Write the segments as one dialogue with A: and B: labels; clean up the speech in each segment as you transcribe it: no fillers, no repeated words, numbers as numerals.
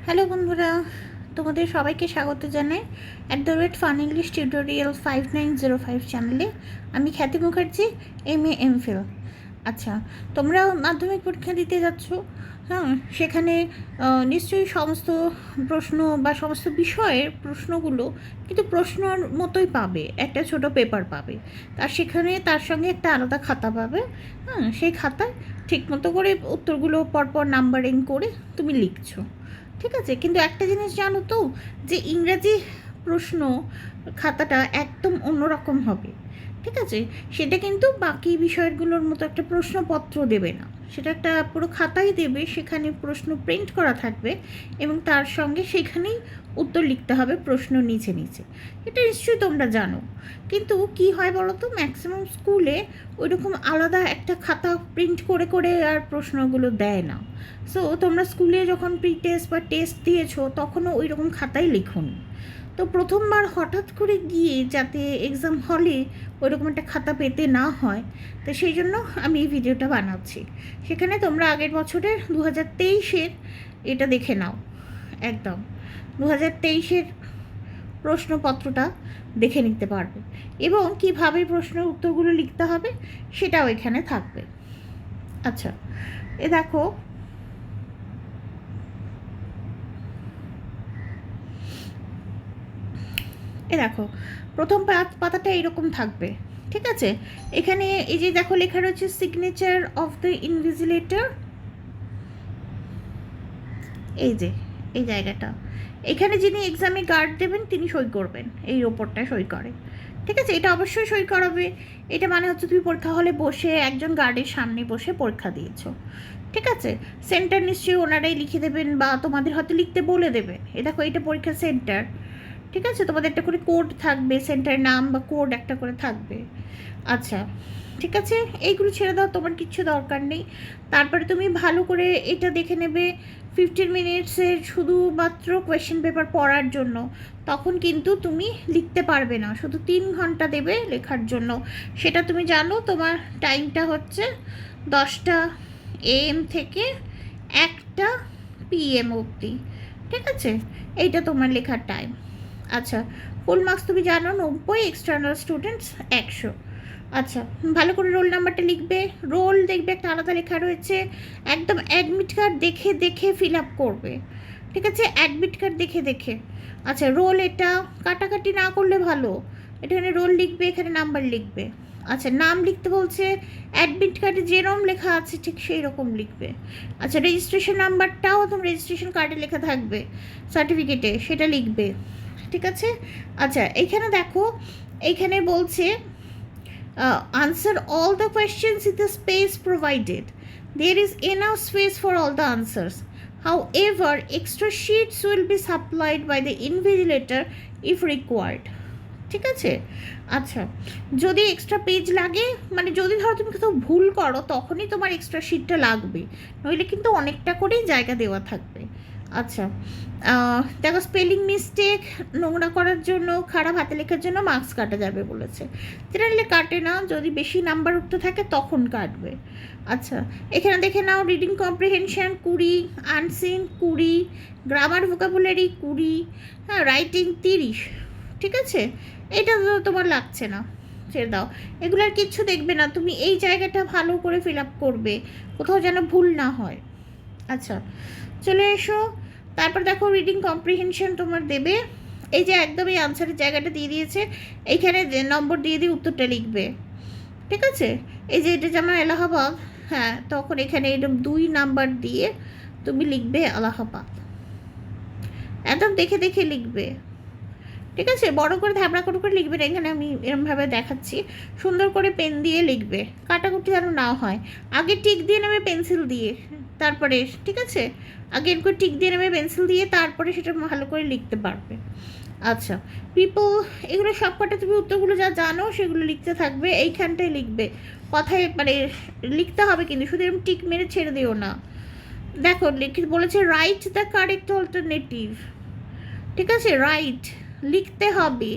A: Hello বন্ধুরা, তোমাদের সবাইকে স্বাগত জানাই @ফান ইংলিশ টিউটোরিয়াল 5905 চ্যানেলে। আমি খ্যাতি মুখার্জি, MA MPhil। আচ্ছা, তোমরা মাধ্যমিক পরীক্ষা দিতে যাচ্ছ, হ্যাঁ? সেখানে নিশ্চয়ই সমস্ত প্রশ্ন বা সমস্ত বিষয়ের প্রশ্নগুলো কিন্তু প্রশ্নর মতোই পাবে, একটা ছোট পেপার পাবে, সেখানে তার সঙ্গে একটা আলাদা খাতা পাবে। হ্যাঁ, সেই খাতায় ঠিকমতো করে উত্তরগুলো পরপর নাম্বারিং করে তুমি লিখছো, ঠিক আছে? কিন্তু একটা জিনিস জানো তো, যে ইংরাজি প্রশ্ন খাতাটা একদম অন্যরকম হবে, ঠিক আছে? সেটা কিন্তু বাকি বিষয়গুলোর মতো একটা প্রশ্নপত্র দেবে না, সেটা একটা পুরো খাতাই দেবে, সেখানে প্রশ্ন প্রিন্ট করা থাকবে এবং তার সঙ্গে সেখানেই উত্তর লিখতে হবে প্রশ্ন নিচে নিচে। এটা নিশ্চয়ই তোমরা জানো। কিন্তু কি হয় বলো তো, ম্যাক্সিমাম স্কুলে ওইরকম আলাদা একটা খাতা প্রিন্ট করে করে আর প্রশ্নগুলো দেয় না। সো তোমরা স্কুলে যখন প্রি টেস্ট বা টেস্ট দিয়েছো তখনও ওই রকম খাতাই লিখুন। তো প্রথমবার হঠাৎ করে গিয়ে যাতে এক্সাম হলে ওইরকম একটা খাতা পেতে না হয়, তো সেই জন্য আমি এই ভিডিওটা বানাচ্ছি। সেখানে তোমরা আগের বছরের 2023-এর এটা দেখে নাও, একদম 2023-এর প্রশ্নপত্রটা দেখে নিতে পারবে এবং কীভাবে প্রশ্নের উত্তরগুলো লিখতে হবে সেটাও এখানে থাকবে। আচ্ছা, এ দেখো, দেখো প্রথম পাতাটা এরকম থাকবে, ঠিক আছে? এখানে এই যে দেখো লেখা রয়েছে সিগনেচার অফ দ্য ইনভিজিলেটর, এই যে এই জায়গাটা, এখানে যিনি এক্সামে গার্ড দেবেন তিনি সই করবেন, এই ওপরটায় সই করে, ঠিক আছে? এটা অবশ্যই সই করাবে। এটা মানে হচ্ছে তুমি পরীক্ষা হলে বসে একজন গার্ডের সামনে বসে পরীক্ষা দিয়েছো, ঠিক আছে? সেন্টার নিশ্চয়ই ওনারাই লিখে দেবেন বা তোমাদের হয়তো লিখতে বলে দেবেন। এ দেখো, এটা পরীক্ষা সেন্টার, ঠিক আছে? তোমাদের একটা করে কোড থাকবে, সেন্টার নাম বা কোড একটা করে থাকবে। আচ্ছা, ঠিক আছে, এইগুলো ছেড়ে দাও, তোমার কিচ্ছু দরকার নেই। তারপরে তুমি ভালো করে এটা দেখে নেবে 15 মিনিটসের শুধুমাত্র কোয়েশ্চেন পেপার পড়ার জন্য। তখন কিন্তু তুমি লিখতে পারবে না, শুধু 3 ঘন্টা দেবে লেখার জন্য। সেটা তুমি জানো, তোমার টাইমটা হচ্ছে 10টা AM থেকে 1টা PM অবধি, ঠিক আছে? এইটা তোমার লেখার টাইম। আচ্ছা, ফুল মার্কস তুমি জানো 90, এক্সটার্নাল স্টুডেন্টস 100। আচ্ছা, ভালো করে রোল নাম্বারটা লিখবে। রোল দেখবে একটা আলাদা লেখা রয়েছে, একদম অ্যাডমিট কার্ড দেখে দেখে ফিল আপ করবে, ঠিক আছে? অ্যাডমিট কার্ড দেখে দেখে। আচ্ছা, রোল এটা কাটাকাটি না করলে ভালো, এখানে রোল লিখবে, এখানে নাম্বার লিখবে। আচ্ছা, নাম লিখতে বলছে, অ্যাডমিট কার্ডে যেরকম লেখা আছে ঠিক সেই রকম লিখবে। আচ্ছা, রেজিস্ট্রেশন নাম্বারটাও তোমার রেজিস্ট্রেশন কার্ডে লেখা থাকবে, সার্টিফিকেটে, সেটা লিখবে, ঠিক আছে? আচ্ছা, এইখানে দেখো, এইখানে বলছে answer all the questions in the space provided. There is enough space for all the answers. However, extra sheets will be supplied by the invigilator if required. ঠিক আছে? আচ্ছা, যদি এক্সট্রা পেজ লাগে, মানে যদি ধরো তুমি কোথাও ভুল করো তখনই তোমার এক্সট্রা শিটটা লাগবে, নইলে কিন্তু অনেকটা করেই জায়গা দেওয়া থাকবে। আচ্ছা, দেখো স্পেলিং মিস্টেক, নোংরা করার জন্য, খারাপ হাতে লেখার জন্য মার্কস কাটা যাবে বলেছে। জেনারেলি কাটে না, যদি বেশি নাম্বার উঠতে থাকে তখন কাটবে। আচ্ছা, এখানে দেখে নাও, reading comprehension 20, unseen 20, grammar vocabulary 20, হ্যাঁ, রাইটিং 30, ঠিক আছে? এটা তো তোমার লাগছে না, ছেড়ে দাও, এগুলো আর কিচ্ছু দেখবে না, তুমি এই জায়গাটা ভালো করে ফিল আপ করবে, কোথাও যেন ভুল না হয়। আচ্ছা, চলে এসো, তারপর দেখো রিডিং কম্প্রিহেনশন তোমার দেবে, এই যে একদম এই আনসারের জায়গাটা দিয়ে দিয়েছে, এইখানে যে নম্বর দিয়ে দিয়ে উত্তরটা লিখবে, ঠিক আছে? এই যে এটা যেমন এলাহাবাদ, হ্যাঁ, তখন এখানে এরকম 2 নাম্বার দিয়ে তুমি লিখবে এলাহাবাদ, একদম দেখে দেখে লিখবে, ঠিক আছে? বড় করে ধ্যাবড়া করে লিখবে না, এখানে আমি এরমভাবে দেখাচ্ছি, সুন্দর করে পেন দিয়ে লিখবে, কাটাকুটি যেন না হয়। আগে টিক দিয়ে নেবে পেন্সিল দিয়ে, তারপরে, ঠিক আছে? আগে এরকম টিক দিয়ে নেবে পেন্সিল দিয়ে, তারপরে সেটা ভালো করে লিখতে পারবে। আচ্ছা, পিপল, এগুলো সব কটা তুমি উত্তরগুলো যা জানো সেগুলো লিখতে থাকবে, এইখানটায় লিখবে, কথায় মানে লিখতে হবে, কিন্তু শুধু এরকম টিক মেরে ছেড়ে দিও না। দেখো লিখে বলেছে রাইট দ্য কারেক্ট অল্টারনেটিভ, ঠিক আছে? রাইট লিখতে হবে,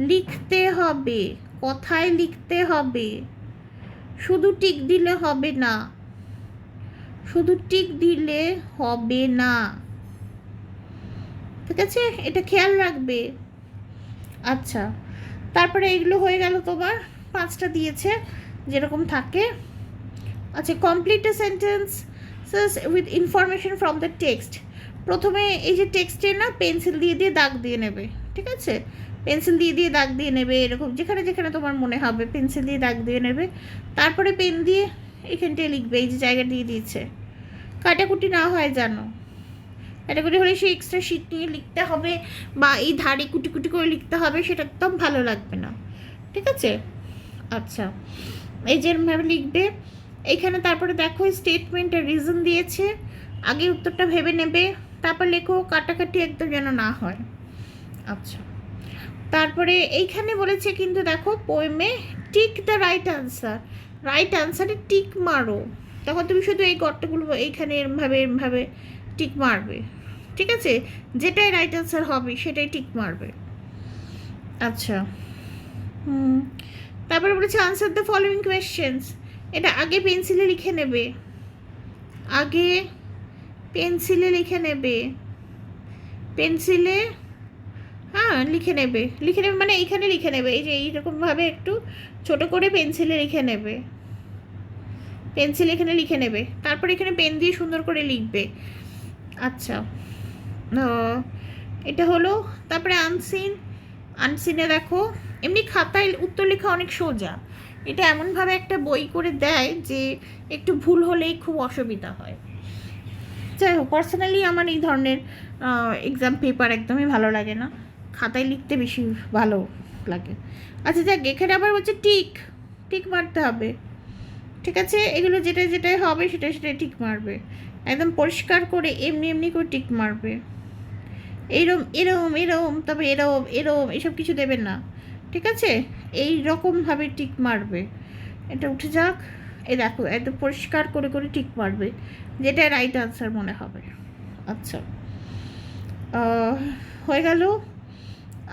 A: লিখতে হবে, কথায় লিখতে হবে, শুধু টিক দিলে হবে না, শুধু টিক দিলে হবে না। ঠিক আছে, এটা খেয়াল রাখবে। আচ্ছা, তারপরে এগুলো হয়ে গেল তোমার, 5টা দিয়েছে যেরকম থাকে। আচ্ছা, complete a sentence with information from the text. প্রথমে এই যে টেক্সটে না পেন্সিল দিয়ে দিয়ে দাগ দিয়ে নেবে, ঠিক আছে, পেন্সিল দিয়ে দিয়ে দাগ দিয়ে নেবে, এরকম যেখানে যেখানে তোমার মনে হবে পেন্সিল দিয়ে দাগ দিয়ে নেবে। তারপরে পেন দিয়ে এখানটায় লিখবে, এই যে জায়গা দিয়ে দিয়েছে। কাটাকুটি না হয় জানো, কাটাকুটি হলে সেই এক্সট্রা শিট নিয়ে লিখতে হবে বা এই ধারে কুটি কুটি করে লিখতে হবে, সেটা একদম ভালো লাগবে না, ঠিক আছে। আচ্ছা, এই যেরমভাবে লিখবে এইখানে। তারপরে দেখো স্টেটমেন্টের রিজন দিয়েছে, আগে উত্তরটা ভেবে নেবে, তারপর লেখো, কাটাকাটি একদম যেন না হয়। আচ্ছা, তারপরে এইখানে বলেছে কিন্তু দেখো পোয়েমে tick the right answer, right আনসারে টিক মারো। তখন তুমি শুধু এই গর্তগুলো এইখানে এরমভাবে এরমভাবে টিক মারবে, ঠিক আছে, যেটাই রাইট আনসার হবে সেটাই টিক মারবে। আচ্ছা, তারপরে বলেছে আনসার দ্য ফলোয়িং কোয়েশ্চেন্স, এটা আগে পেন্সিলে লিখে নেবে, আগে পেন্সিলে লিখে নেবে, পেন্সিলে, হ্যাঁ লিখে নেবে, লিখে নেবে মানে এইখানে লিখে নেবে, এই যে এইরকমভাবে একটু ছোট করে পেন্সিলে লিখে নেবে, পেন্সিল এখানে লিখে নেবে, তারপর এখানে পেন দিয়ে সুন্দর করে লিখবে। আচ্ছা, এটা হলো। তারপরে আনসিন, আনসিনে দেখো এমনি খাতায় উত্তর লেখা অনেক সোজা, এটা এমনভাবে একটা বই করে দেয় যে একটু ভুল হলেই খুব অসুবিধা হয়। যাই হোক, পার্সোনালি আমার এই ধরনের এক্সাম পেপার একদমই ভালো লাগে না, খাতায় লিখতে বেশি ভালো লাগে। আচ্ছা যাক, এখানে আবার হচ্ছে টিক, টিক মারতে হবে, ঠিক আছে, এগুলো যেটা যেটাই হবে সেটা সেটাই টিক মারবে, একদম পরিষ্কার করে এমনি এমনি করে টিক মারবে, এরম এরম এরম তবে এরম এরম এসব কিছু দেবেন না, ঠিক আছে, এই রকমভাবে টিক মারবে। এটা উঠে যাক, এই দেখো একদম পরিষ্কার করে করে টিক মারবে, যেটা রাইট আনসার মনে হবে। আচ্ছা, হয়ে গেল।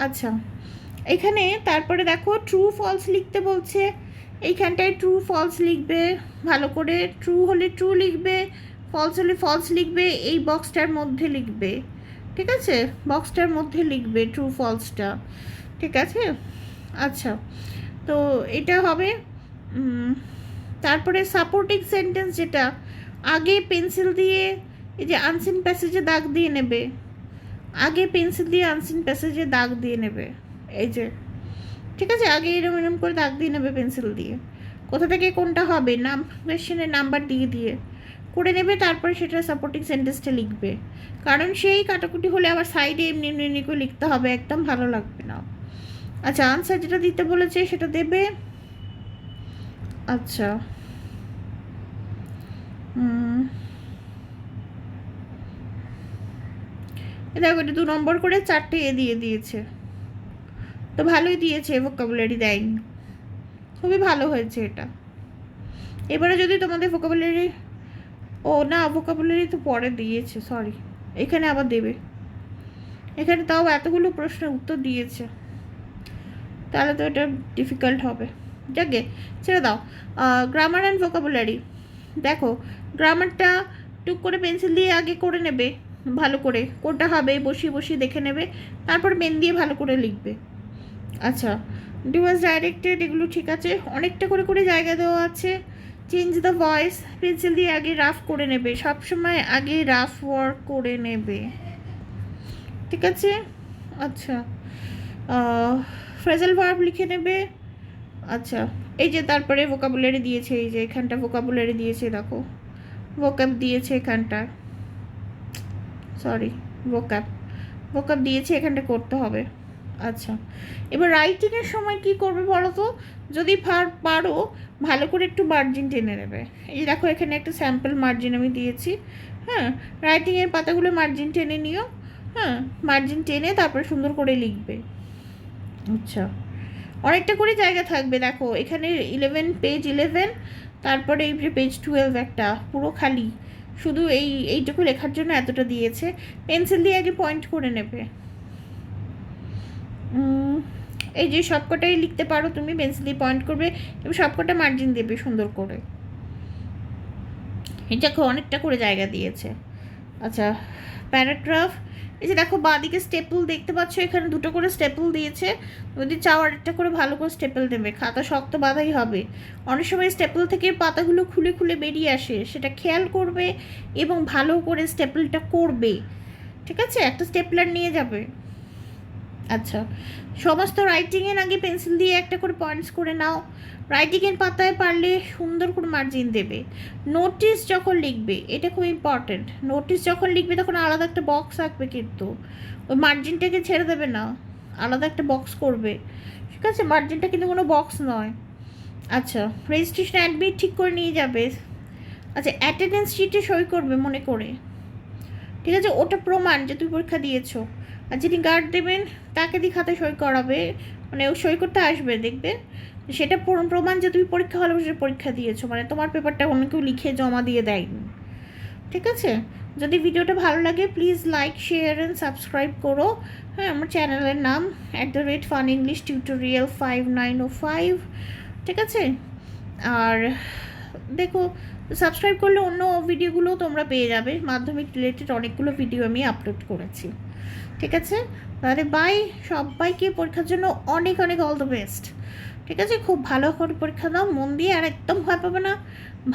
A: আচ্ছা, এখানে তারপরে দেখো ট্রু ফলস লিখতে বলছে, এইখানটায় ট্রু ফলস লিখবে ভালো করে, ট্রু হলে ট্রু লিখবে, ফলস হলে ফলস লিখবে, এই বক্সটার মধ্যে লিখবে, ঠিক আছে, বক্সটার মধ্যে লিখবে ট্রু ফলসটা, ঠিক আছে। আচ্ছা, তো এটা হবে। তারপরে সাপোর্টিং সেন্টেন্স, যেটা আগে পেন্সিল দিয়ে এই যে আনসিন প্যাসেজে দাগ দিয়ে নেবে, আগে পেন্সিল দিয়ে আনসিন প্যাসেজে দাগ দিয়ে নেবে, এই যে, ঠিক আছে, আগে এরম এরম করে দাগ দিয়ে নেবে পেন্সিল দিয়ে, কোথা থেকে কোনটা হবে নাম কোয়েশ্চেনের নাম্বার দিয়ে দিয়ে করে নেবে, তারপরে সেটা সাপোর্টিং সেন্টেন্সটা লিখবে, কারণ সেই কাটাকুটি হলে আবার সাইডে এমনি এমনি এমনি করে লিখতে হবে, একদম ভালো লাগবে না। আচ্ছা, আনসার যেটা দিতে বলেছে সেটা দেবে। আচ্ছা, দেখো এটা 2 নম্বর করে 4টে দিয়ে দিয়েছে, তো ভালোই দিয়েছে, ভোকাবুলারি দেয়নি, খুবই ভালো হয়েছে এটা। এবারে যদি তোমাদের ভোকাবুলারি, ও না ভোকাবুলারি তো পরে দিয়েছে, সরি, এখানে আবার দেবে, এখানে তাও এতগুলো প্রশ্নের উত্তর দিয়েছে, তাহলে তো এটা ডিফিকাল্ট হবে, যাকে ছেড়ে দাও। গ্রামার অ্যান্ড ভোকাবুলারি, দেখো গ্রামারটা টুক করে পেন্সিল দিয়ে আগে করে নেবে, ভালো করে কোনটা হবে বসিয়ে বসিয়ে দেখে নেবে, তারপর পেন দিয়ে ভালো করে লিখবে। আচ্ছা, ডু ওয়াজ ডাইরেক্টেড, এগুলো ঠিক আছে, অনেকটা করে করে জায়গা দেওয়া আছে। চেঞ্জ দ্য ভয়েস, পেন্সিল দিয়ে আগে রাফ করে নেবে, সবসময় আগে রাফ ওয়ার্ক করে নেবে, ঠিক আছে। আচ্ছা, ফ্রেজাল ভার্ব লিখে নেবে। আচ্ছা, এই যে তারপরে ভোকাবুলারি দিয়েছে, এই যে এখানটা ভোকাবুলারি দিয়েছে, দেখো ভোকাব দিয়েছে এখানটা, সরি ভোকাব, ভোকাব দিয়েছে, এখানটা করতে হবে। আচ্ছা, এবার রাইটিংয়ের সময় কি করবে বলো তো, যদি পারো ভালো করে একটু মার্জিন টেনে নেবে, এই দেখো এখানে একটা স্যাম্পল মার্জিন আমি দিয়েছি, হ্যাঁ, রাইটিংয়ের পাতাগুলো মার্জিন টেনে নিও, হ্যাঁ, মার্জিন টেনে তারপরে সুন্দর করে লিখবে। আচ্ছা, অনেকটা করে জায়গা থাকবে, দেখো এখানে পেজ 11, তারপরে এই যে পেজ 12 একটা পুরো খালি, শুধু এইটুকু লেখার জন্য এতটা দিয়েছে, পেন্সিল দিয়ে আগে পয়েন্ট করে নেবে, এই যে সবকটাই লিখতে পারো তুমি, পেন্সিল দিয়ে পয়েন্ট করবে এবং সবকটা মার্জিন দেবে সুন্দর করে, এটাকে অনেকটা করে জায়গা দিয়েছে। আচ্ছা, প্যারাগ্রাফ, এই যে দেখো বাঁদিকে স্টেপল দেখতে পাচ্ছ, এখানে দুটো করে স্টেপল দিয়েছে, যদি চাও আরেকটা করে ভালো করে স্টেপল দেবে, খাতা শক্ত বাঁধাই হবে। অনেক সময় স্টেপল থেকে পাতাগুলো খুলে খুলে বেরিয়ে আসে, সেটা খেয়াল করবে এবং ভালো করে স্টেপলটা করবে। ঠিক আছে, একটা স্টেপলার নিয়ে যাবে। আচ্ছা, সমস্ত রাইটিংয়ের আগে পেন্সিল দিয়ে একটা করে পয়েন্টস করে নাও। রাইটিংয়ের পাতায় পারলে সুন্দর করে মার্জিন দেবে। নোটিস যখন লিখবে, এটা খুব ইম্পর্টেন্ট, নোটিস যখন লিখবে তখন আলাদা একটা বক্স আঁকবে, কিন্তু ওই মার্জিনটাকে ছেড়ে দেবে না, আলাদা একটা বক্স করবে। ঠিক আছে, মার্জিনটা কিন্তু কোনো বক্স নয়। আচ্ছা, রেজিস্ট্রেশন অ্যাডমিট ঠিক করে নিয়ে যাবে। আচ্ছা, অ্যাটেন্ডেন্স শিটে সই করবে মনে করে। ঠিক আছে, ওটা প্রমাণ যে তুমি পরীক্ষা দিয়েছো। আর যিনি গার্ড দেবেন তাকে দিয়ে খাতায় সই করাবে, মানে ও সই করতে আসবে, দেখবে সেটা প্রমাণ যে তুমি পরীক্ষা হলে বসে পরীক্ষা দিয়েছো, মানে তোমার পেপারটা অন্য কেউ লিখে জমা দিয়ে দেয়নি। ঠিক আছে, যদি ভিডিওটা ভালো লাগে please like share and subscribe করো। হ্যাঁ, আমার চ্যানেলের নাম @Fun English Tutorial 5905। ঠিক আছে, আর দেখো সাবস্ক্রাইব করলে অন্য ভিডিওগুলো তোমরা পেয়ে যাবে, মাধ্যমিক রিলেটেড অনেকগুলো ভিডিও আমি আপলোড করেছি। ঠিক আছে, তাহলে বাই, সবাইকে পরীক্ষার জন্য অনেক অনেক অল দ্য বেস্ট। ঠিক আছে, খুব ভালো করে পরীক্ষা দাও মন দিয়ে, আর একদম ভয় পাবে না,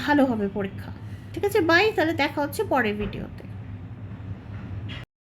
A: ভালো হবে পরীক্ষা। ঠিক আছে, বাই, তাহলে দেখা হচ্ছে পরের ভিডিওতে।